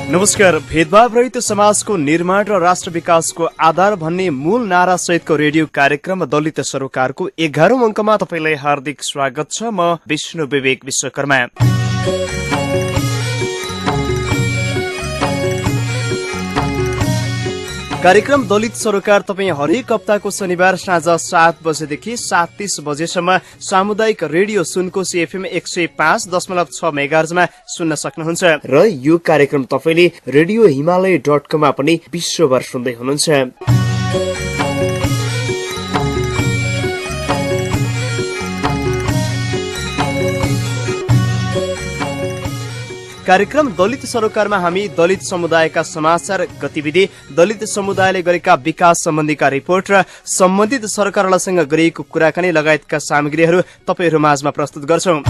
नमस्कार। भेदभाव रहित समाजको निर्माण र राष्ट्र विकासको आधार भन्ने मूल नारा सहितको रेडियो कार्यक्रम दलित सरोकारको 11औं अङ्कमा तपाईलाई हार्दिक स्वागत छ। म विष्णु विवेक विश्वकर्मा। कार्यक्रम दलित सरोकार तपाईँ हरेक हप्ताको शनिबार साँझ 7 बजेदेखि 7:30 बजेसम्म सामुदायिक रेडियो सुनकोशी एफएम 105.6 मेगाहर्जमा सुन्न सक्नुहुन्छ र यो कार्यक्रम तपाईले रेडियो हिमालय.com मा पनि विश्वभर सुन्दै हुनुहुन्छ। कार्यक्रम दलित सरोकारमा हामी दलित समुदायका समाचार गतिविधि, दलित समुदायले गरेका विकास सम्बन्धीका रिपोर्ट र सम्बन्धित सरकारसँग गरिएको कुराकानी लगायतका सामग्रीहरू तपाईहरू माझमा प्रस्तुत गर्छौं।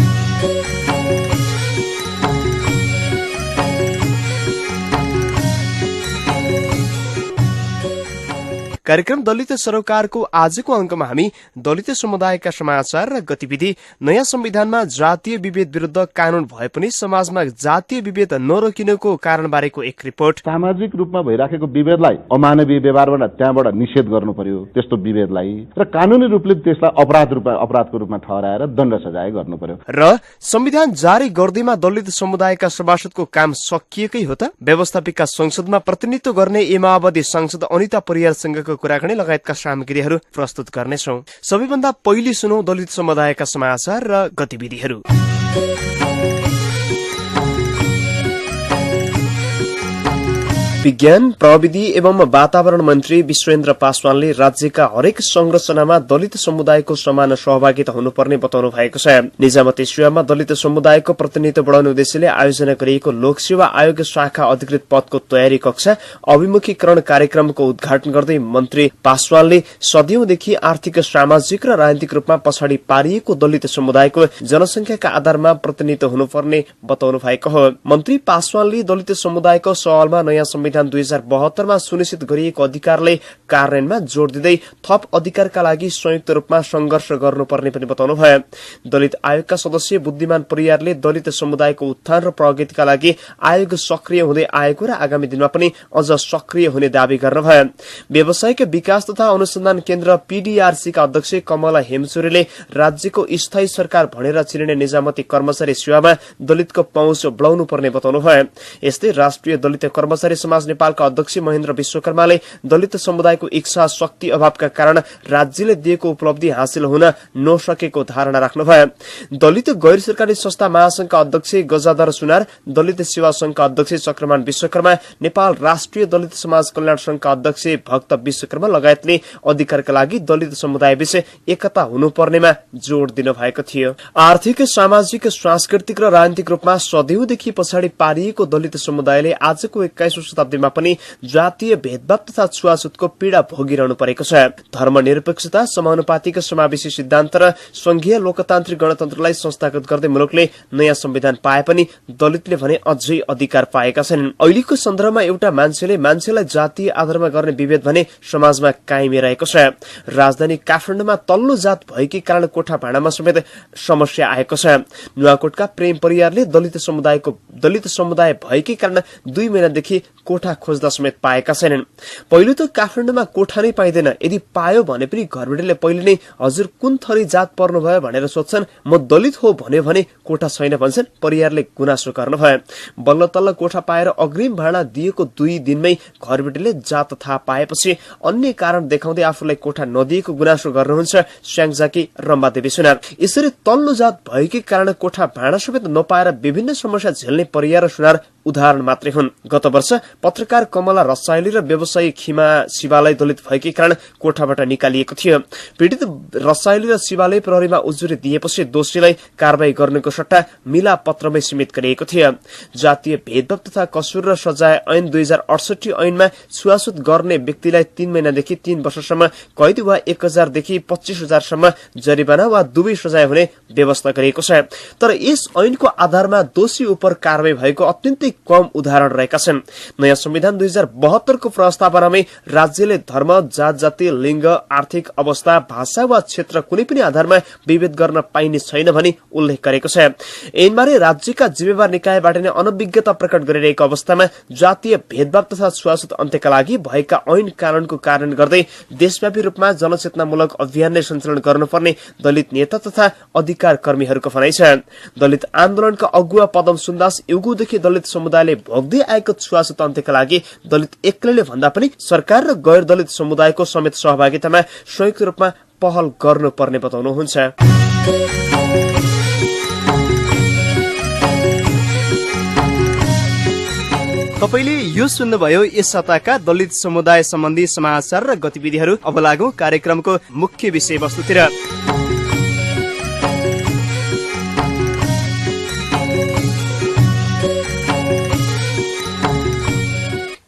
कार्यक्रम दलित सरोकारको आजको अङ्कमा हामी दलित समुदायका समाचार र गतिविधि, नयाँ संविधानमा जातीय विभेद विरुद्ध कानून भए पनि समाजमा जातीय विभेद नरोकिनुको कारणबारेको एक रिपोर्ट, सामाजिक रूपमा भइराखेको विभेदलाई अमानवीय व्यवहारबाट त्यहाँबाट निषेध गर्नु पर्यो त्यस्तो विभेदलाई, र कानूनी रूपले त्यसलाई अपराधको रूपमा ठहराएर दण्ड सजाय गर्नु पर्यो, र संविधान जारी गर्दैमा दलित समुदायका सभासदको काम सकिएकै हो त? व्यवस्थापिका संसदमा प्रतिनिधित्व गर्ने माओवादी सांसद अनिता परियारसँगको कुराकानी लगायतका सामग्रीहरू प्रस्तुत गर्नेछौं। सबैभन्दा पहिले सुनौ दलित समुदायका समाचार र गतिविधिहरू। विज्ञान प्रविधि एवं वातावरण मन्त्री विश्वेन्द्र पासवानले राज्यका हरेक संरचनामा दलित समुदायको समान सहभागिता हुनुपर्ने बताउनु भएको छ। निजामती सेवामा दलित समुदायको प्रतिनिधित्व बढाउने उद्देश्यले आयोजना गरिएको लोकसेवा आयोग शाखा अधिकृत पदको तयारी कक्षा अभिमुखीकरण कार्यक्रमको उद्घाटन गर्दै मन्त्री पासवानले सदियौंदेखि आर्थिक, सामाजिक र राजनीतिक रूपमा पछाडि पारिएको दलित समुदायको जनसंख्याका आधारमा प्रतिनिधित्व हुनुपर्ने बताउनु भएको हो। मन्त्री पासवानले दलित समुदायको सवालमा नयाँ संविधान 2072 मा सुनिश्चित गरिएको अधिकारले कार्यान्वयनमा जोड़ दिँदै थप अधिकारका लागि संयुक्त रूपमा संघर्ष गर्नुपर्ने पनि बताउनुभयो। दलित आयोगका सदस्य बुद्धिमान परियारले दलित समुदायको उत्थान र प्रगतिका लागि आयोग सक्रिय हुँदै आएको र आगामी दिनमा पनि अझ सक्रिय हुने दावी गर्नुभयो। व्यावसायिक विकास तथा अनुसन्धान केन्द्र पीडीआरसी का अध्यक्ष कमला हेमचुरीले राज्यको स्थायी सरकार भनेर चिनिने निजामती कर्मचारी सेवामा दलितको पहुँच बढाउनु पर्ने बताउनुभयो। यस्तै राष्ट्रिय दलित कर्मचारी समाज नेपालका अध्यक्ष महेन्द्र विश्वकर्माले दलित समुदायको इच्छा शक्ति अभावका कारण राज्यले दिएको उपलब्धि हासिल हुन नसकेको धारणा राख्नुभयो। दलित गैर सरकारी संस्था महासंघका अध्यक्ष गजाधर सुनार, दलित सेवा संघका अध्यक्ष चक्रमान विश्वकर्मा, नेपाल राष्ट्रिय दलित समाज कल्याण संघका अध्यक्ष भक्त विश्वकर्मा लगायतले अधिकारका लागि दलित समुदाय विषय एकता हुनुपर्नेमा जोड़ दिनु भएको थियो। आर्थिक, सामाजिक, सांस्कृतिक र राजनीतिक रूपमा सदैवदेखि पछाडि पारिएको दलित समुदायले आजको 21औं शताब्दीमा पनि जातीय भेदभाव तथा छुवाछुतको पीड़ा भोगिरहनु परेको छ। धर्मनिरपेक्षता, समानुपातिक समावेशी सिद्धान्त र संघीय लोकतान्त्रिक गणतन्त्रलाई संस्थागत गर्दै मुलुकले नयाँ संविधान पाए पनि दलितले भने अझै अधिकार पाएका छैनन्। अहिलेको सन्दर्भमा एउटा मान्छेलाई जातीय आधारमा गर्ने विभेद भने समाजमा कायमै रहेको छ। राजधानी काठमाडौँमा तल्लो जात भएकै कारण कोठा भाडामा समेत समस्या आएको छ। नुवाकोटका प्रेम परियारले दलित समुदाय भएकै कारण 2 महिनादेखि कोठा खोज्दा समेत पाएका छैनन्। पहिलो त काठमाडौँमा कोठा नै पाइँदैन, यदि पायो भने पनि घरबेटीले पहिले नै हजुर कुन थरी जात पर्नुभयो भनेर सोध्छन्। म दलित हो भन्यो भने कोठा छैन भन्छन्। परियारले गुनासो गर्नुभयो। बल्ल तल्ल कोठा पाएर अग्रिम भाडा दिएको 2 दिनमै घरबेटीले जात थाहा पाएपछि अन्य कारण देखाउँदै आफूलाई कोठा नदिएको गुनासो गर्नुहुन्छ स्याङजाकी रम्बादेवी सुनार। यसरी तल्लो जात भएकै कारण कोठा भाडा समेत नपाएर विभिन्न समस्या झेल्ने परियार र सुनार उदाहरण मात्रै हुन्। गत वर्ष पत्रकार कमला रसाइली र व्यवसायी खिमा शिवालय दलित भएकै कारण कोठाबाट निकालिएको थियो। पीड़ित रसाइली र शिवालय प्रहरीमा उजुरी दिएपछि दोषीलाई कारवाही गर्नुको सट्टा मिला पत्रमै सीमित गरिएको थियो। जातीय भेदभाव तथा कसुर र सजाय ऐन 2068 ऐनमा छुवाछुत गर्ने व्यक्तिलाई 3 महिनादेखि 3 वर्षसम्म कैद वा 1000 देखि 25,000 सम्म जरिवाना वा दुवै सजाय हुने व्यवस्था गरिएको छ। तर यस ऐनको आधारमा दोषी उपर कारवाही भएको अत्यन्तै कम उदाहरण रहेका छन्। नयाँ संविधान 2072 को प्रस्तावनामै राज्यले धर्म, जात जाति, लिङ्ग, आर्थिक अवस्था, भाषा वा क्षेत्र कुनै पनि आधारमा विभेद गर्न पाइने छैन भनी उल्लेख गरेको छ। ऐनबारे राज्यका जिम्मेवार निकायबाट नै अनभिज्ञता प्रकट गरिरहेको अवस्थामा जातीय भेदभाव तथा छुवाछुत अन्त्यका लागि भएका ऐन कानूनको कारण गर्दै देशव्यापी रूपमा जनचेतनामूलक अभियान नै सञ्चालन गर्नुपर्ने दलित नेता तथा अधिकार कर्मीहरूको भनाइ छ। दलित आन्दोलनका अगुवा पदम सुन्दास युगौँदेखि दलित समुदायले भोग्दै आएको छुवाछुत अन्त्यका लागि दलित एक्लैले भन्दा पनि सरकार र गैर दलित समुदायको समेत सहभागितामा संयुक्त रूपमा पहल गर्नुपर्ने बताउनुहुन्छ। तपाईले यो सुन्नुभयो यस हप्ताका दलित समुदाय सम्बन्धी समाचार र गतिविधिहरू। अब लागौं कार्यक्रमको मुख्य विषयवस्तुतिर।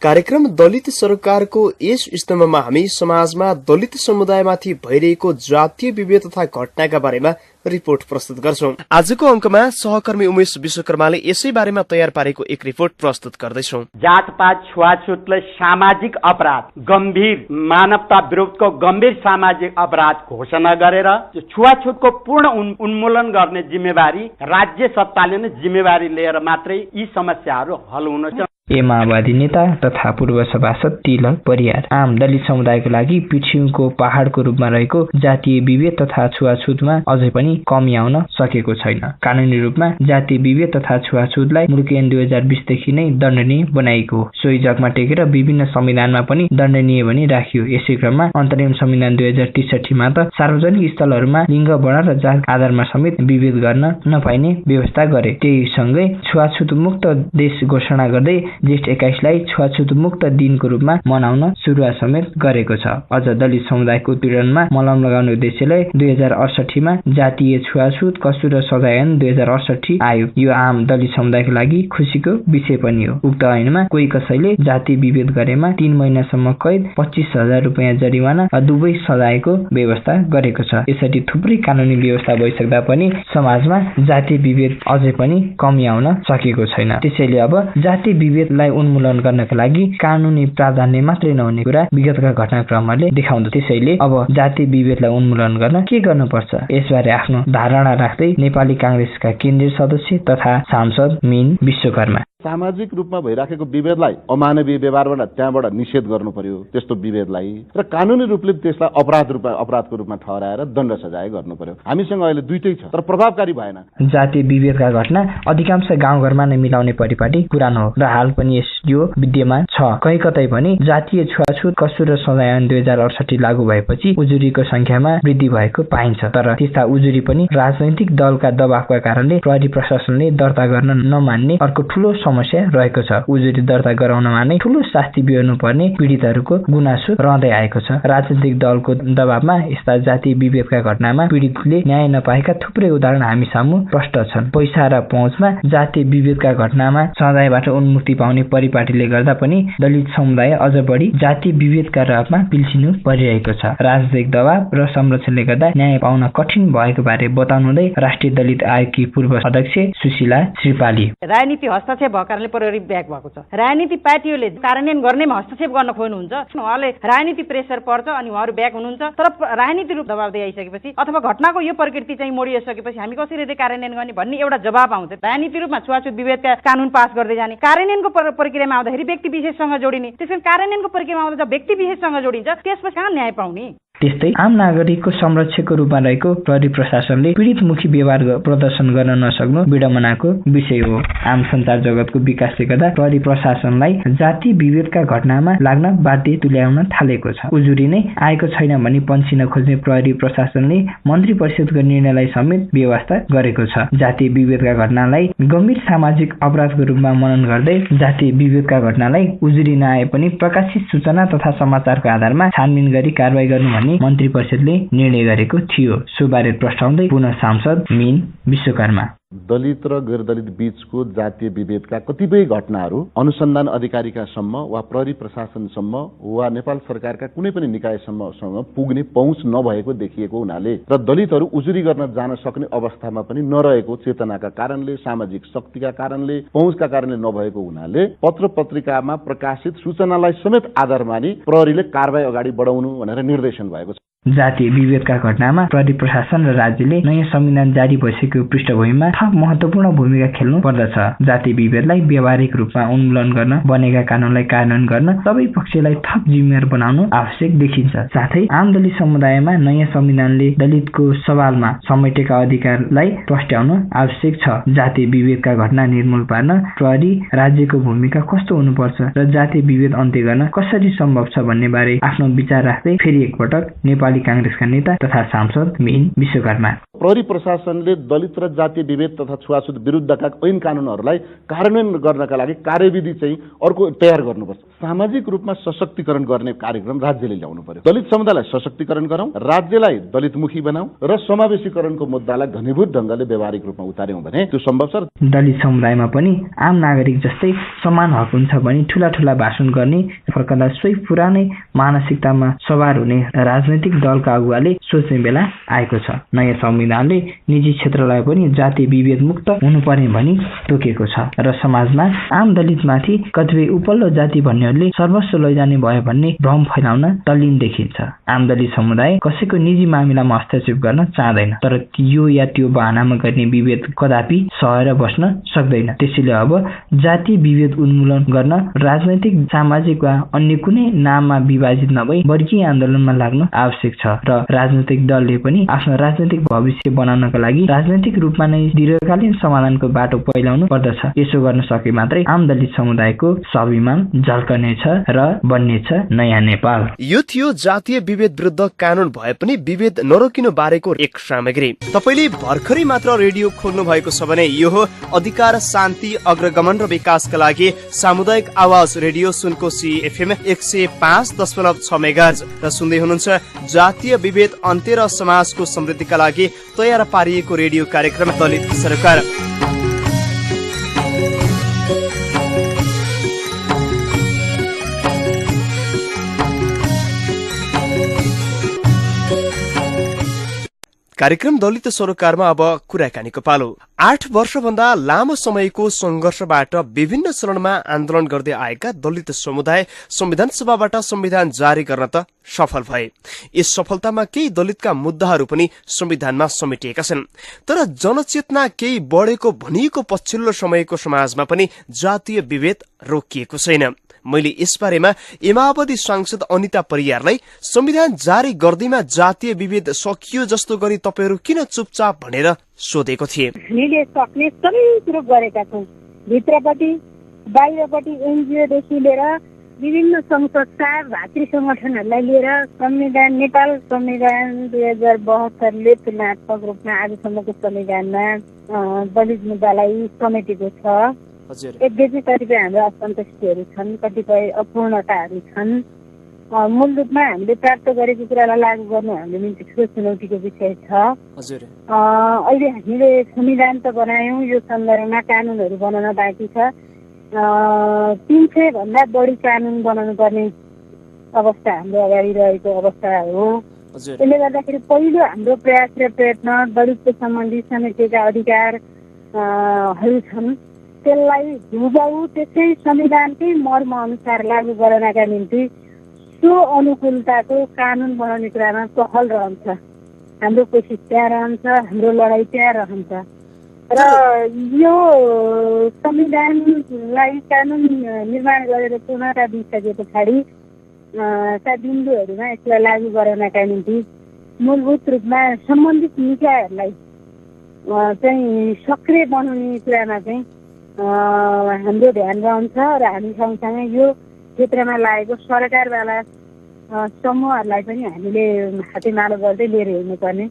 कार्यक्रम दलित सरकारको यस स्तम्भमा हामी समाजमा दलित समुदायमाथि भइरहेको जातीय विभेद तथा घटनाका बारेमा रिपोर्ट प्रस्तुत गर्छौं। आजको अंकमा सहकर्मी उमेश विश्वकर्माले यसै बारेमा तयार पारेको एक रिपोर्ट प्रस्तुत गर्दैछौं। जातपात छुवाछुतलाई सामाजिक अपराध, गम्भीर मानवता विरुद्धको गम्भीर सामाजिक अपराध घोषणा गरेर छुवाछुतको पूर्ण उन्मूलन गर्ने जिम्मेवारी राज्य सत्ताले नै जिम्मेवारी लिएर मात्रै यी समस्याहरू हल हुन सक्छ। माओवादी नेता तथा पूर्व सभासद तिलक परियार आम दलित समुदायको लागि पिछिउको पहाडको रूपमा रहेको जातीय विभेद तथा छुवाछुतमा अझै पनि कमी आउन सकेको छैन। कानूनी रूपमा जातीय विभेद तथा छुवाछुतलाई मुलुकी ऐन 2020 देखि नै दण्डनीय बनाइएको हो। सोही जगमा टेकेर विभिन्न संविधानमा पनि दण्डनीय भनी राखियो। यसै क्रममा अन्तरिम संविधान 2063 मा त सार्वजनिक स्थलहरूमा लिङ्ग, वर्ण र जात आधारमा समेत विभेद गर्न नपाइने व्यवस्था गरे। त्यही सँगै छुवाछुत मुक्त देश घोषणा गर्दै जेष्ठ 21 लाई छुवाछुत मुक्त दिनको रूपमा मनाउन सुरुवात समेत गरेको छ। अझ दलित समुदायको उत्पीडनमा मलम लगाउने उद्देश्यले 2068 मा जातीय छुवाछुत कसुर र सजाय ऐन 2068 आयो। यो आम दलित समुदायको लागि खुसीको विषय पनि हो। उक्त ऐनमा कोही कसैले जातीय विभेद गरेमा 3 महिनासम्म कैद, 25,000 रुपैयाँ जरिवाना र दुवै सजायको व्यवस्था गरेको छ। यसरी थुप्रै कानूनी व्यवस्था भइसक्दा पनि समाजमा जातीय विभेद अझै पनि कमी आउन सकेको छैन। त्यसैले अब जातीय विभेदलाई उन्मूलन गर्नका लागि कानूनी प्रावधान मात्रै नहुने कुरा विगतका घटनाक्रमहरूले देखाउँदछ। त्यसैले अब जातीय विभेदलाई उन्मूलन गर्न के गर्नुपर्छ, यसबारे आफ्नो धारणा राख्दै नेपाली कांग्रेसका केन्द्रीय सदस्य तथा सांसद मीन विश्वकर्मा सामाजिक रूपमा भइराखेको विभेदलाई अमानवीय व्यवहारबाट त्यहाँबाट निषेध गर्नु पर्यो। त्यस्तो विभेदलाई र कानूनी रूपले त्यसलाई अपराधको रूपमा ठहराएर दण्ड सजाय गर्नु पर्यो। हामीसँग अहिले दुईटै छ तर प्रभावकारी भएन। जातीय विभेदका घटना अधिकांश गाउँघरमा नै मिलाउने परिपाटी पुरानो हो र हाल पनि यो विद्यमान छ। कहीँ कतै पनि जातीय छुवाछुत कसुर र सजाय ऐन 2068 लागू भएपछि उजुरीको संख्यामा वृद्धि भएको पाइन्छ। तर त्यस्ता उजुरी पनि राजनैतिक दलका दबावका कारणले प्रहरी प्रशासनले दर्ता गर्न नमान्ने अर्को ठूलो समस्या रहेको छ। उजुरी दर्ता गराउनमा नै ठूलो शास्ति बिहोर्नु पर्ने पीडितहरूको गुनासो रहँदै आएको छ। राजनीतिक दलको दबावमा यस्ता जातीय विभेदका घटनामा पीडितले न्याय नपाएका थुप्रै उदाहरण हामी सामु प्रष्ट छन्। पैसा र पहुँचमा जातीय विभेदका घटनामा सजायबाट उन्मुक्ति पाउने परिपाटीले गर्दा पनि दलित समुदाय अझ बढी जातीय विभेदका राहमा पिल्सिनु परिरहेको छ। राजनीतिक दबाव र संरक्षणले गर्दा न्याय पाउन कठिन भएको बारे बताउनुहुँदै राष्ट्रिय दलित आयोगकी पूर्व अध्यक्ष सुशीला श्रीपाली, राजनीति हस्तक्षेप भएको कारणले प्रहरी ब्याक भएको छ। राजनीति पार्टीहरूले कार्यान्वयन गर्नेमा हस्तक्षेप गर्न खोज्नुहुन्छ, उहाँले राजनीति प्रेसर पर्छ अनि उहाँहरू ब्याक हुनुहुन्छ। तर राजनीति रूप दबाव दिइसकेपछि अथवा घटनाको यो प्रकृति चाहिँ मोडिसकेपछि हामी कसरी कार्यान्वयन गर्ने भन्ने एउटा जवाब आउँछ। राजनीति रूपमा छुवाछुत विभेदका कानून पास गर्दै जाने, कार्यान्वयनको प्रक्रियामा आउँदाखेरि व्यक्ति विशेषसँग जोडिने, त्यसैले कार्यान्वयनको प्रक्रियामा आउँदा व्यक्ति विशेषसँग जोडिन्छ, त्यसपछि कहाँ न्याय पाउने। त्यस्तै आम नागरिकको संरक्षकको रूपमा रहेको प्रहरी प्रशासनले पीडितमुखी व्यवहार प्रदर्शन गर्न नसक्नु विडम्बनाको विषय हो। आम सञ्चार जगतको विकासले गर्दा प्रहरी प्रशासनलाई जातीय विभेदका घटनामा लाग्न बाध्य तुल्याउन थालेको छ। उजुरी नै आएको छैन भनी पन्छिन खोज्ने प्रहरी प्रशासनले मन्त्री परिषदको निर्णयलाई समेत व्यवस्था गरेको छ। जातीय विभेदका घटनालाई गम्भीर सामाजिक अपराधको रूपमा मनन गर्दै जातीय विभेदका घटनालाई उजुरी नआए पनि प्रकाशित सूचना तथा समाचारको आधारमा छानबिन गरी कारबाही गर्नु भन्ने मन्त्री परिषदले निर्णय गरेको थियो। सुबारे प्रस्ताउँदै पुनः सांसद मीन विश्वकर्मा। दलित र गैर दलित बीचको जातीय विभेदका कतिपय घटनाहरू अनुसन्धान अधिकारीकासम्म वा प्रहरी प्रशासनसम्म वा नेपाल सरकारका कुनै पनि निकायसम्म पुग्ने पहुँच नभएको देखिएको हुनाले र दलितहरू उजुरी गर्न जान सक्ने अवस्थामा पनि नरहेको चेतनाका कारणले, सामाजिक शक्तिका कारणले, पहुँचका कारणले नभएको हुनाले पत्र पत्रिकामा प्रकाशित सूचनालाई समेत आधार मानि प्रहरीले कारबाही अगाडि बढाउनु भनेर निर्देशन भएको छ। जातीय विभेदका घटनामा प्रहरी प्रशासन र राज्यले नयाँ संविधान जारी भइसकेको पृष्ठभूमिमा थप महत्वपूर्ण भूमिका खेल्नु पर्दछ। जातीय विभेदलाई व्यावहारिक रूपमा उन्मूलन गर्न, बनेका कानूनलाई कार्यान्वयन गर्न सबै पक्षलाई थप जिम्मेवार बनाउनु आवश्यक देखिन्छ। साथै आम दलित समुदायमा नयाँ संविधानले दलितको सवालमा समेटेका अधिकारलाई प्रस्ट्याउनु आवश्यक छ। जातीय विभेदका घटना निर्मूल पार्न प्रहरी राज्यको भूमिका कस्तो हुनुपर्छ र जातीय विभेद अन्त्य गर्न कसरी सम्भव छ भन्ने बारे आफ्नो विचार राख्दै फेरि एकपटक नेपाली कांग्रेसका नेता तथा सांसद मिन विश्वकर्मा। प्रहरी प्रशासनले दलित र जातीय विभेद तथा छुवाछुत विरुद्धका ऐन कानूनहरूलाई कार्यान्वयन गर्नका लागि कार्यविधि चाहिँ अर्को तयार गर्नुपर्छ। सामाजिक रूपमा सशक्तिकरण गर्ने कार्यक्रम राज्यले ल्याउनु पर्यो। दलित समुदायलाई सशक्तिकरण गरौँ, राज्यलाई दलितमुखी बनाऊ र समावेशीकरणको मुद्दालाई घनीभूत ढंगले व्यावहारिक रूपमा उतार्यौं भने त्यो सम्भव छ। दलित समुदायमा पनि आम नागरिक जस्तै समान हक हुन्छ भने ठूला ठूला भाषण गर्ने फर्कदा सोही पुरानै मानसिकतामा सवार हुने राजनैतिक दलका अगुवाले सोच्ने बेला आएको छ। नयाँ संविधानले निजी क्षेत्रलाई पनि जातीय विभेद मुक्त हुनुपर्ने भनी तोकेको छ र समाजमा आम दलितमाथि कतिपय उपल्लो जाति भन्नेहरूले सर्वस्व लैजाने भयो भन्ने भ्रम फैलाउन तल्लीन देखिन्छ। आम दलित समुदाय कसैको निजी मामिलामा हस्तक्षेप गर्न चाहँदैन, तर यो या त्यो बहानामा गर्ने विभेद कदापि सहेर बस्न सक्दैन। त्यसैले अब जातीय विभेद उन्मूलन गर्न राजनैतिक, सामाजिक वा अन्य कुनै नाममा विभाजित नभई वर्गीय आन्दोलनमा लाग्नु आवश्यक छ र राजनैतिक दलले पनि आफ्नो राजनैतिक भविष्य बनाउनका लागि राजनैतिक रूपमा नै दीर्घकालीन समाधानको बाटो पहिलाउनु पर्दछ। यसो गर्न सके मात्रै आम दलित समुदायको स्वाभिमान झल्कनेछ र बन्नेछ नयाँ नेपाल। यो थियो जातीय विभेद विरुद्ध कानून भए पनि विभेद नरोकिनु बारेको एक सामग्री। तपाईले भर्खरै मात्र रेडियो खोल्नु भएको छ भने यो हो अधिकार, शान्ति, अग्रगमन र विकासका लागि सामुदायिक आवाज रेडियो सुनकोशी एफएम 105.6 मेगाहर्ज र सुन्दै हुनुहुन्छ जातीय विभेद अन्त्य र समाजको समृद्धिका लागि तयार पारिएको रेडियो कार्यक्रम दलित सरकार। कार्यक्रम दलित सरोकारमा अब कुराकानीको पालो। 8 वर्षभन्दा लामो समयको संघर्षबाट विभिन्न चरणमा आन्दोलन गर्दै आएका दलित समुदाय संविधान सभाबाट संविधान जारी गर्न त सफल भए। यस सफलतामा केही दलितका मुद्दाहरू पनि संविधानमा समेटिएका छन्, तर जनचेतना केही बढेको भनिएको पछिल्लो समयको समाजमा पनि जातीय विभेद रोकिएको छैन। मैले यसबारेमा एमावधि सांसद अनिता परियारलाई संविधान जारी गर्दैमा जातीय विभेद सकियो जस्तो गरी तपाईहरू किन चुपचाप भनेर सोधेको थिए। हामीले सक्ने सबै कुरो गरेका छौँ, भित्रपट्टि बाहिरपट्टि एनजिओदेखि लिएर विभिन्न संघ संस्था भातृ संगठनहरूलाई लिएर संविधान, नेपाल संविधान 2072ले तुलनात्मक रूपमा आजसम्मको संविधानमा दलित मुद्दालाई समेटेको छ। यद्यपि कतिपय हाम्रा असन्तुष्टिहरू छन्, कतिपय अपूर्णताहरू छन्। मूल रूपमा हामीले प्राप्त गरेको कुरालाई लागू गर्नु हाम्रो निम्ति ठुलो चुनौतीको विषय छ। अहिले हामीले संविधान त बनायौँ, यो सन्दर्भमा कानुनहरू बनाउन बाँकी छ। 300 भन्दा बढी कानुन बनाउनु पर्ने अवस्था हाम्रो अगाडि रहेको अवस्था हो। त्यसले गर्दाखेरि पहिलो हाम्रो प्रयास र प्रयत्न दलितको सम्बन्धी समेटेका अधिकारहरू छन्, त्यसलाई हुबहु त्यसै संविधानकै मर्म अनुसार लागू गर्नका निम्ति त्यो अनुकूलताको कानुन बनाउने कुरामा पहल रहन्छ। हाम्रो कोसिस त्यहाँ रहन्छ, हाम्रो लडाइँ त्यहाँ रहन्छ र यो संविधानलाई कानुन निर्माण गरेर पूर्णता दिइसके पछाडि ता बिन्दुहरूमा यसलाई लागू गर्नका निम्ति मूलभूत रूपमा सम्बन्धित निकायहरूलाई चाहिँ सक्रिय बनाउने कुरामा चाहिँ हाम्रो ध्यान रहन्छ र हामी सँगसँगै यो क्षेत्रमा लागेको सरकारवाला समूहहरूलाई पनि हामीले हातेमालो गर्दै लिएर हिँड्नुपर्ने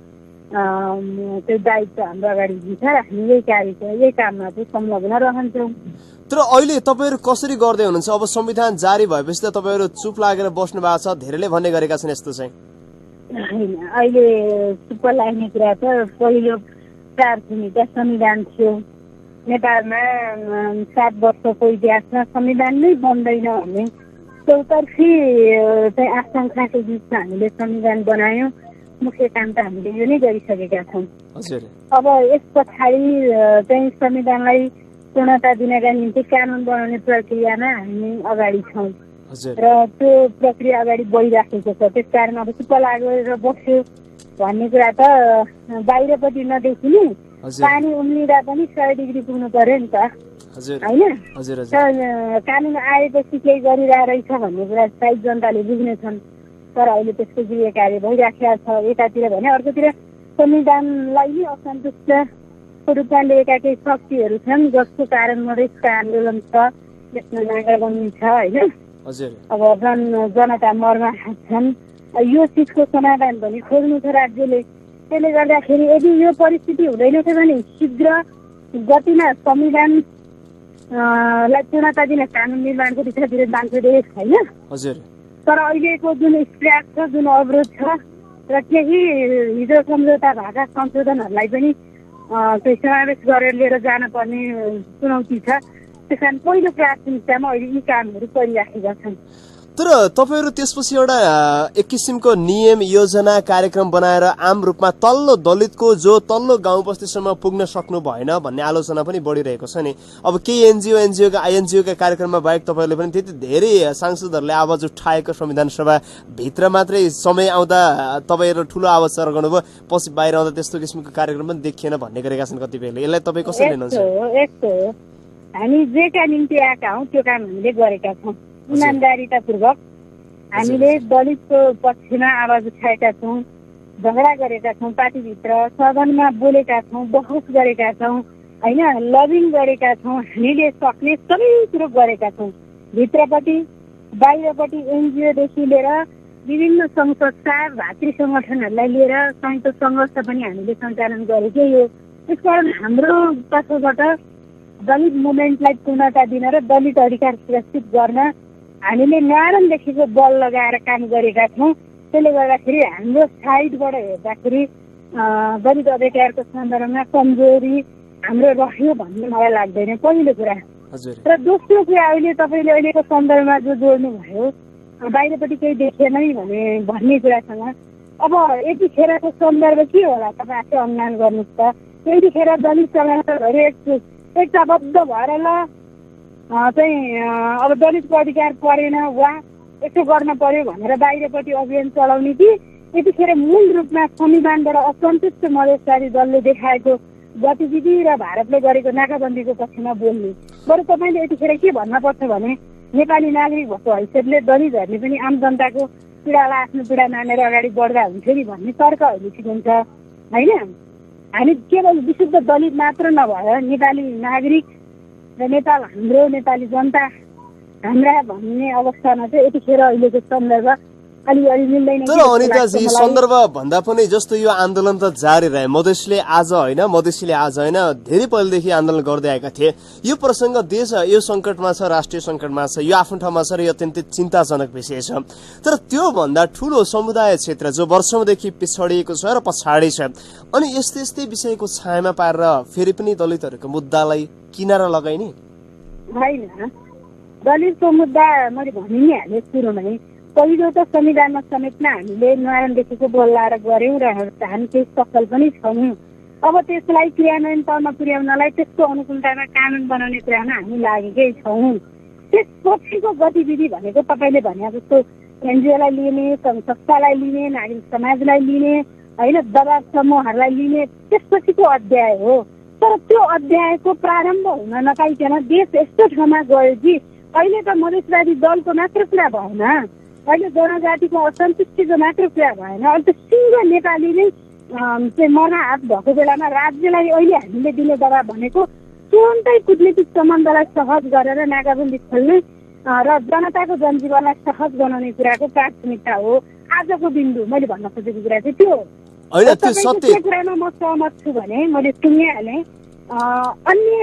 त्यो दायित्व हाम्रो अगाडि छ र हामी यही काममा चाहिँ संलग्न रहन्छौँ। तर अहिले तपाईँहरू कसरी गर्दै हुनुहुन्छ? अब संविधान जारी भएपछि त तपाईँहरू चुप लागेर बस्नु भएको छ, धेरैले भन्ने गरेका छन् यस्तो चाहिँ। होइन, अहिले चुप लाग्ने कुरा त पहिलो 4 थुमीका संविधान थियो। नेपालमा 7 वर्षको इतिहासमा संविधान नै बन्दैन भन्ने चौतर्फी चाहिँ आशंकाको बिचमा हामीले संविधान बनायौँ। मुख्य काम त हामीले यो नै गरिसकेका छौँ। अब यस पछाडि चाहिँ संविधानलाई पूर्णता दिनका निम्ति कानुन बनाउने प्रक्रियामा हामी अगाडि छौँ र त्यो प्रक्रिया अगाडि बढिराखेको छ। त्यसकारण अब चुप्प लागेर बस्यो भन्ने कुरा त बाहिरपट्टि नदेखिने, पानी उम्लिँदा पनि 100 डिग्री पुग्नु पर्यो नि त, होइन? कानुन आएपछि केही गरिरहेको रहेछ भन्ने कुरा सायद जनताले बुझ्नेछन्, तर अहिले त्यसको गृह कार्य भइराखेको छ एकातिर भने। अर्कोतिर संविधानलाई नै असन्तुष्टको रूपमा लिएका केही शक्तिहरू छन् जसको कारण मधेसको आन्दोलन छ, त्यसमा नागरबन्दी छ, होइन? अब जनता मर्न छन्। यो चिजको समाधान पनि खोज्नु छ राज्यले। त्यसले गर्दाखेरि यदि यो परिस्थिति हुँदैन थियो भने शीघ्र गतिमा संविधान लाई पूर्णता दिन कानुन निर्माणको दिशातिर जान्छ देश, होइन? तर अहिलेको जुन स्ट्र्याक छ, जुन अवरोध छ र केही हिजो सम्झौता भएका संशोधनहरूलाई पनि चाहिँ समावेश गरेर लिएर जानुपर्ने चुनौती छ। त्यस कारण पहिलो प्राथमिकतामा अहिले यी कामहरू गरिराखेका छन्। तर तपाईहरु त्यसपछि एउटा एक किसिमको नियम योजना कार्यक्रम बनाएर आम रूपमा तल्लो दलितको जो तल्लो गाउँ बस्तीसम्म पुग्न सक्नु भएन भन्ने आलोचना पनि बढिरहेको छ नि। अब केही एनजिओका कार्यक्रममा बाहेक तपाईहरुले पनि त्यति धेरै सांसदहरूले आवाज उठाएको संविधान सभा भित्र मात्रै समय आउँदा तपाईहरु ठूलो आवाज गर्नुभयो, पछि बाहिर आउँदा त्यस्तो किसिमको कार्यक्रम पनि देखिएन भन्ने गरेका छन् कतिपयले। यसलाई तपाई कसरी लिनुहुन्छ? हामी जेका निम्ति आएका हौं त्यो काम हामीले गरेका छौं। इमानदारीतापूर्वक हामीले दलितको पक्षमा आवाज उठाएका छौँ, झगडा गरेका छौँ, पार्टीभित्र सदनमा बोलेका छौँ, बहस गरेका छौँ, होइन? लबिङ गरेका छौँ। हामीले सक्ने सबै कुरो गरेका छौँ। भित्रपट्टि बाहिरपट्टि एनजिओदेखि लिएर विभिन्न सङ्घ संस्था भातृ सङ्गठनहरूलाई लिएर संयुक्त सङ्घर्ष पनि हामीले सञ्चालन गरेकै हो। त्यसकारण हाम्रो तर्फबाट दलित मुभमेन्टलाई पूर्णता दिन र दलित अधिकार सुरक्षित गर्न हामीले न्यारनदेखिको बल लगाएर काम गरेका छौँ। त्यसले गर्दाखेरि हाम्रो साइडबाट हेर्दाखेरि दलित अधिकारको सन्दर्भमा कमजोरी हाम्रो रह्यो भन्ने मलाई लाग्दैन, पहिलो कुरा। र दोस्रो कुरा अहिले तपाईँले अहिलेको सन्दर्भमा जो जोड्नु भयो, बाहिरपट्टि केही देखेन भन्ने कुरासँग अब यतिखेरको सन्दर्भ के होला तपाईँ आफै अनुमान गर्नुहोस् त। यतिखेर दलित समाजहरू एकताबद्ध भएर ल चाहिँ अब दलितको अधिकार परेन वा यसो गर्न पर्यो भनेर बाहिरपट्टि अभियान चलाउने कि यतिखेर मूल रूपमा संविधानबाट असन्तुष्ट मधेसवादी दलले देखाएको गतिविधि र भारतले गरेको नाकाबन्दीको पक्षमा बोल्ने। बरु तपाईँले यतिखेर के भन्न पर्छ भने नेपाली नागरिक भएको हैसियतले दलितहरूले पनि आम जनताको पीडालाई आफ्नो पीडा मानेर अगाडि बढ्दा हुन्थ्यो नि भन्ने तर्क अहिले ठिकन्छ, होइन? हामी केवल विशुद्ध दलित मात्र नभएर नेपाली नागरिक र नेपाल हाम्रो नेपाली जनता हाम्रा भन्ने अवस्थामा चाहिँ यतिखेर अहिलेको सन्दर्भ अलिअलि मिल्दैन। तर अनिताजी सन्दर्भ भन्दा पनि जस्तो यो आन्दोलन त जारी रहे, मधेसीले आज होइन धेरै पहिलेदेखि आन्दोलन गर्दै आएका थिए। यो प्रसंग देश यो संकटमा छ, राष्ट्रिय संकटमा छ, यो आफ्नो ठाउँमा छ र यो अत्यन्तै चिन्ताजनक विषय छ। तर त्यो भन्दा ठूलो समुदाय क्षेत्र जो वर्षौंदेखि पिछडिएको छ र पछाडी छ, अनि यस्तै विषयको छायामा पारेर फेरि पनि दलितहरूको मुद्दालाई किनारा लगाइने होइन। दलितको मुद्दा मैले भनि नै हाले सुरुमै, पहिलो त संविधानमा समेतमा हामीले न्यायदेखिको बल लाएर गऱ्यौँ र हामी केही सफल पनि छौँ। अब त्यसलाई क्रियान्वयन तहमा पुर्याउनलाई त्यसको अनुकूलतामा कानुन बनाउने कुरामा हामी लागेकै छौँ। त्यसपछिको गतिविधि भनेको तपाईँले भने जस्तो एनजिओलाई लिने, संस्थालाई लिने, नागरिक समाजलाई लिने, होइन, दबाव समूहहरूलाई लिने त्यसपछिको अध्याय हो। तर त्यो अध्यायको प्रारम्भ हुन नपाइकन देश यस्तो ठाउँमा गयो कि अहिले त मधेसवादी दलको मात्र कुरा भएन, अहिले जनजातिको असन्तुष्टिको मात्र कुरा भएन, अहिले त सिङ्गो नेपाली नै चाहिँ मर्नाहात भएको बेलामा राज्यलाई अहिले हामीले दिने दबाब भनेको तुरन्तै कूटनीतिक सम्बन्धलाई सहज गरेर नाकाबन्दी खोल्ने र जनताको जनजीवनलाई सहज बनाउने कुराको प्राथमिकता हो। आजको बिन्दु मैले भन्न खोजेको कुरा चाहिँ त्यो त्यो कुरामा म सहमत छु भने मैले सुनिहालेँ। अन्य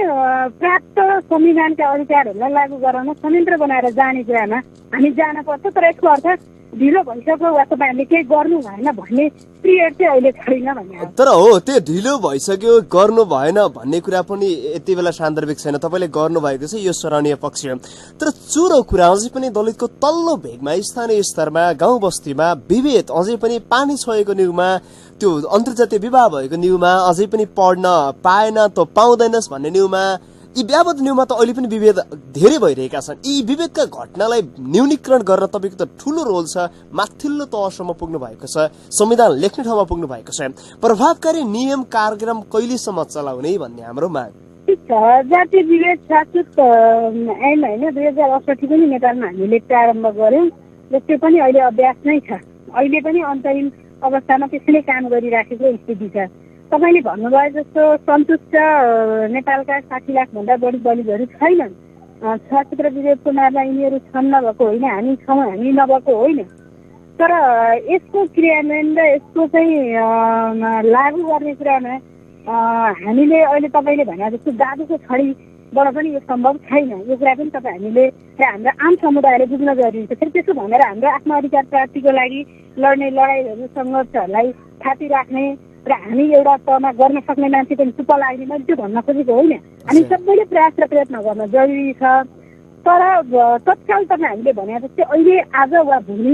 प्राप्त संविधानका अधिकारहरूलाई लागू गराउन संयन्त्र बनाएर जाने कुरामा हामी जान पर्छ। तर यसको अर्थ ढिलो भइसक्यो वा तपाईँहरूले केही गर्नु भएन भन्ने पिरियड चाहिँ अहिले छैन भन्ने। तर हो त्यो ढिलो भइसक्यो गर्नु भएन भन्ने कुरा पनि यति बेला सान्दर्भिक छैन। तपाईँले गर्नुभएको छ यो सराहनीय पक्ष हो। तर चुरो कुरा अझै पनि दलितको तल्लो भेगमा स्थानीय स्तरमा गाउँ बस्तीमा विभेद अझै पनि पानी छोएको न्युमा त्यो अन्तर्जातीय विवाह भएको न्युमा अझै पनि पढ्न पाएन त पाउँदैनस् भन्ने न्युमा यी व्यापक न्युमा त अहिले पनि विभेद धेरै भइरहेका छन्। यी विभेदका घटनालाई न्यूनीकरण गर्न तपाईँको त ठूलो रोल छ। माथिल्लो तहसम्म पुग्नु भएको छ, संविधान लेख्ने ठाउँमा पुग्नु भएको छ। प्रभावकारी नियम कार्यक्रम कहिलेसम्म चलाउने भन्ने हाम्रो माग। ठिक छ, जातीय विभेद शाश्वत ऐन होइन 2068 पनि नेपालमा हामीले प्रारम्भ गर्यौँ र त्यो पनि अहिले अभ्यास नै छ। अहिले पनि अन्तरिम अवस्थामा त्यसैले काम गरिराखेको स्थिति छ। तपाईँले भन्नुभयो जस्तो सन्तुष्ट नेपालका 60 लाखभन्दा बढी दलितहरू छैनन्। सशस्त्र विरोध कुमारमा यिनीहरू छन् नभएको होइन, हामी छौँ, हामी नभएको होइन। तर यसको क्रियान्वयन र यसको चाहिँ लागू गर्ने कुरामा हामीले अहिले तपाईँले भने जस्तो जादुको छडीबाट पनि यो सम्भव छैन। यो कुरा पनि हामीले र हाम्रो आम समुदायले बुझ्न जरुरी छ। फेरि त्यसो भनेर हाम्रो आफ्नो अधिकार प्राप्तिको लागि लड्ने लडाइँहरू सङ्घर्षहरूलाई थापिराख्ने र हामी एउटा तहमा गर्न सक्ने मान्छे पनि चुप्प लाग्ने, मैले त्यो भन्न खोजेको होइन। हामी सबैले प्रयास र प्रयत्न गर्न जरुरी छ। तर तत्काल हामीले भने जस्तै अहिले आज वा भोलि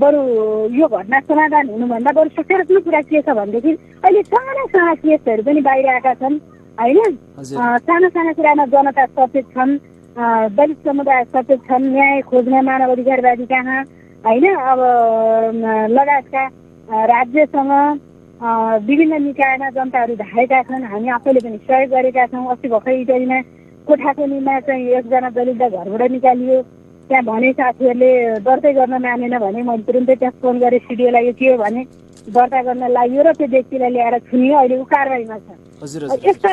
बरु यो घटना समाधान हुनुभन्दा बरु सकारात्मक कुरा के छ भनेदेखि अहिले साना साना केसहरू पनि बाहिर आएका छन् होइन। साना साना कुरामा जनता सचेत छन्, दलित समुदाय सचेत छन्, न्याय खोज्न मानव अधिकारवादी कहाँ होइन। अब लगायतका राज्यसँग विभिन्न निकायमा जनताहरू धाएका छन्, हामी आफैले पनि सहयोग गरेका छौँ। अस्ति भर्खरै इटलीमा कोठाकोनीमा चाहिँ एकजना दलितलाई घरबाट निकालियो। त्यहाँ भने साथीहरूले दर्ता गर्न मानेन भने मैले तुरुन्तै त्यहाँ फोन गरेँ सिडिओलाई, यो के हो भने दर्ता गर्न लाग्यो र त्यो व्यक्तिलाई ल्याएर छुनियो। अहिलेको कारवाहीमा छ। यस्ता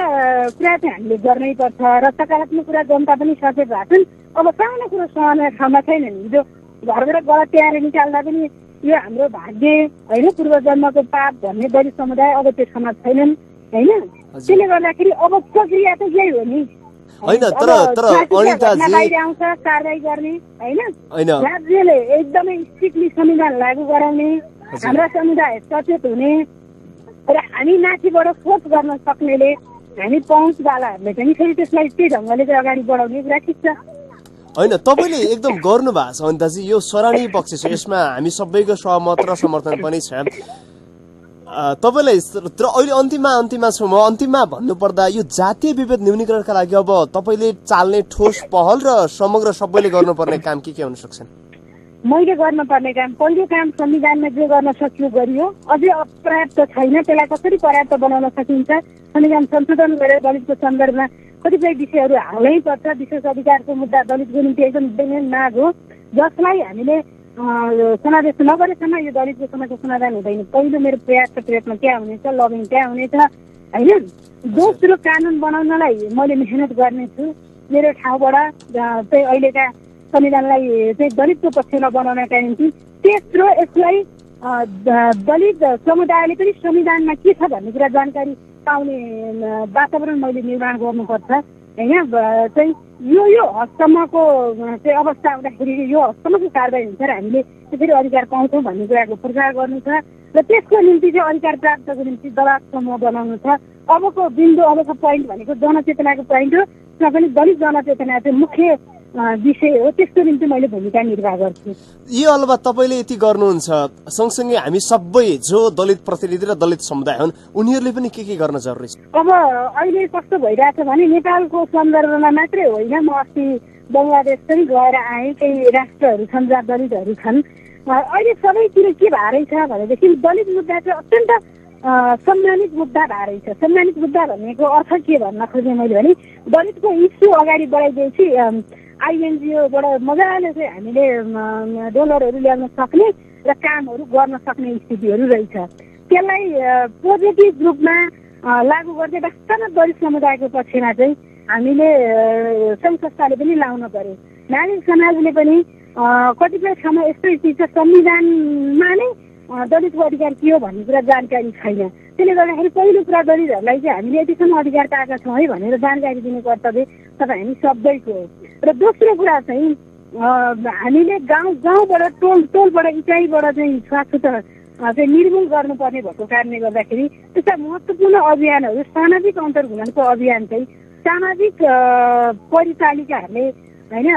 कुरा चाहिँ हामीले गर्नै पर्छ र सकारात्मक कुरा जनता पनि सचेत भएको छन्। अब सानो कुरो सहने ठाउँमा छैन नि, जो घरबाट गलत तयारी निकाल्दा पनि यो हाम्रो भाग्य होइन, पूर्व जन्मको पाप भन्ने दलित समुदाय अब त्यो समाज छैनन् होइन। त्यसले गर्दाखेरि अब प्रक्रिया त यही हो नि होइन। तर बाहिर आउँछ कारवाही गर्ने होइन। राज्यले एकदमै स्ट्रिक्टली संविधान लागू गराउने, हाम्रा समुदाय सचेत हुने र हामी माथिबाट सोच गर्न सक्नेले, हामी पहुँचवालाहरूले पनि फेरि त्यसलाई त्यही ढङ्गले चाहिँ अगाडि बढाउने कुरा ठिक छ होइन। तपाईँले एकदम गर्नु भएको छ अनिताजी, यो सराहनीय पक्ष छ, यसमा हामी सबैको सहमत र समर्थन पनि छ तपाईँलाई। तर अहिले अन्तिममा छौँ म। अन्तिममा भन्नुपर्दा यो जातीय विभेद न्यूनीकरणका लागि अब तपाईँले चाल्ने ठोस पहल र समग्र सबैले गर्नुपर्ने काम के हुन सक्छन्? मैले गर्नुपर्ने काम, पहिलो काम संविधानमा जे गर्न सकियो गरियो। अझै अपर्याप्त छैन, त्यसलाई कसरी पर्याप्त बनाउन सकिन्छ। संविधान संशोधन गरेर दलितको सन्दर्भमा कतिपय विषयहरू हाल्नै पर्छ। विशेष अधिकारको मुद्दा दलितको निम्ति एकदम मेन माग हो, जसलाई हामीले समावेश नगरेसम्म यो दलितको समस्या समाधान हुँदैन। पहिलो मेरो प्रयास र प्रयत्न त्यहाँ हुनेछ, लबिङ त्यहाँ हुनेछ होइन। दोस्रो कानुन बनाउनलाई मैले मेहनत गर्नेछु मेरो ठाउँबाट चाहिँ अहिलेका संविधानलाई चाहिँ दलितको पक्षमा बनाउनका निम्ति। तेस्रो यसलाई दलित समुदायले पनि संविधानमा के छ भन्ने कुरा जानकारी पाउने वातावरण मैले निर्माण गर्नुपर्छ होइन। चाहिँ यो हदसम्मको चाहिँ अवस्था आउँदाखेरि यो हदसम्मको कारवाही हुन्छ र हामीले त्यसरी अधिकार पाउँछौँ भन्ने कुराको प्रचार गर्नु छ र त्यसको निम्ति चाहिँ अधिकार प्राप्तको निम्ति दबाब समूह बनाउनु छ। अबको बिन्दु, अबको पोइन्ट भनेको जनचेतनाको पोइन्ट हो। त्यसमा पनि दलित जनचेतना चाहिँ मुख्य विषय हो। त्यसको निम्ति मैले भूमिका निर्वाह गर्छु। यो अलावा तपाईँले यति गर्नुहुन्छ, सँगसँगै हामी सबै जो दलित प्रतिनिधि र दलित समुदाय हुन् उनीहरूले पनि के गर्न जरुरी छ? अब अहिले कस्तो भइरहेछ भने नेपालको सन्दर्भमा मात्रै होइन, म अस्ति बङ्गलादेश पनि गएर आएँ। केही राष्ट्रहरू छन् जहाँ दलितहरू छन्। अहिले सबैतिर के भएरै छ भनेदेखि दलित मुद्दा चाहिँ अत्यन्त सम्मानित मुद्दा भएरै छ। सम्मानित मुद्दा भनेको अर्थ के भन्न खोजेँ मैले भने दलितको इस्यु अगाडि बढाइदिएपछि आइएनजिओबाट मजाले चाहिँ हामीले डोलरहरू ल्याउन सक्ने र कामहरू गर्न सक्ने स्थितिहरू रहेछ। त्यसलाई पोजिटिभ रूपमा लागू गर्दै वास्तवमा दलित समुदायको पक्षमा चाहिँ हामीले सङ्घ संस्थाले पनि लाउन पर्यो। नागरिक समाजले पनि कतिपय ठाउँमा यस्तो स्थिति छ संविधानमा नै दलितको अधिकार के हो भन्ने कुरा जानकारी छैन। त्यसले गर्दाखेरि पहिलो कुरा दलितहरूलाई चाहिँ हामीले यतिसम्म अधिकार पाएका छौँ है भनेर जानकारी दिने कर्तव्य तपाईँ हामी सबैको हो। र दोस्रो कुरा चाहिँ हामीले गाउँबाट टोलबाट इकाइबाट चाहिँ छुवाछुत चाहिँ निर्मूल गर्नुपर्ने भएको कारणले गर्दाखेरि त्यस्ता महत्त्वपूर्ण अभियानहरू सामाजिक अन्तर्घुलनको अभियान चाहिँ सामाजिक परिचालिकाहरूले होइन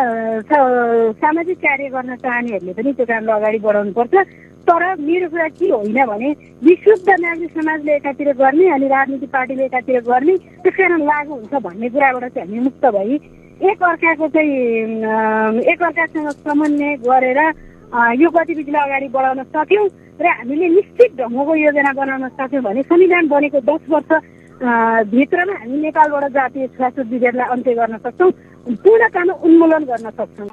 सामाजिक कार्य गर्न चाहनेहरूले पनि त्यो कामलाई अगाडि बढाउनुपर्छ। तर मेरो कुरा के होइन भने विशुद्ध नागरिक समाजले एकातिर गर्ने अनि राजनीतिक पार्टीले एकातिर गर्ने त्यसकारण लागू हुन्छ भन्ने कुराबाट चाहिँ हामी मुक्त भई एकअर्कासँग समन्वय गरेर यो गतिविधिलाई अगाडि बढाउन सक्यौँ र हामीले निश्चित ढङ्गको योजना बनाउन सक्यौँ भने संविधान बनेको 10 वर्ष भित्रमा हामी नेपालबाट जातीय छुवाछुत विभेदलाई अन्त्य गर्न सक्छौँ, पूर्णतामा उन्मूलन गर्न सक्छौँ।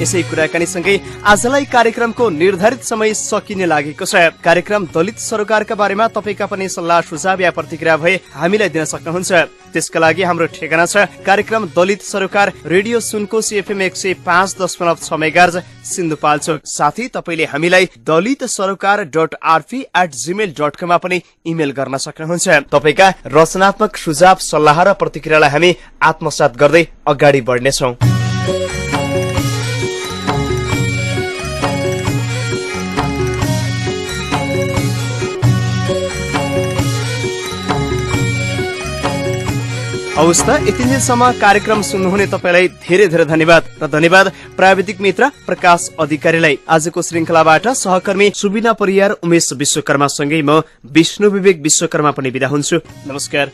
यसै कुराकानीसँगै आजलाई कार्यक्रमको निर्धारित समय सकिने लागेको छ। कार्यक्रम दलित सरोकारका बारेमा तपाईका पनि सल्लाह सुझाव या प्रतिक्रिया भए हामीलाई दिन सक्नुहुन्छ। त्यसका लागि हाम्रो ठेगाना छ कार्यक्रम दलित सरोकार, radio Sunkoshi FM 105.6 megahertz Sindhupalchok. साथै तपाईले हामीलाई dalitsaroकार.rp@gmail.com मा पनि इमेल गर्न सक्नुहुन्छ। तपाईका रचनात्मक सुझाव, सल्लाह र प्रतिक्रियालाई हामी आत्मसात गर्दै अगाडि बढ्नेछौँ। हवस् त, यति बेलसम्म कार्यक्रम सुन्नुहुने तपाईलाई धेरै धेरै धन्यवाद र धन्यवाद प्राविधिक मित्र प्रकाश अधिकारीलाई। आजको श्रृंखलाबाट सहकर्मी सुबिना परियार, उमेश विश्वकर्मा सँगै म विष्णु विवेक विश्वकर्मा पनि बिदा हुन्छु। नमस्कार।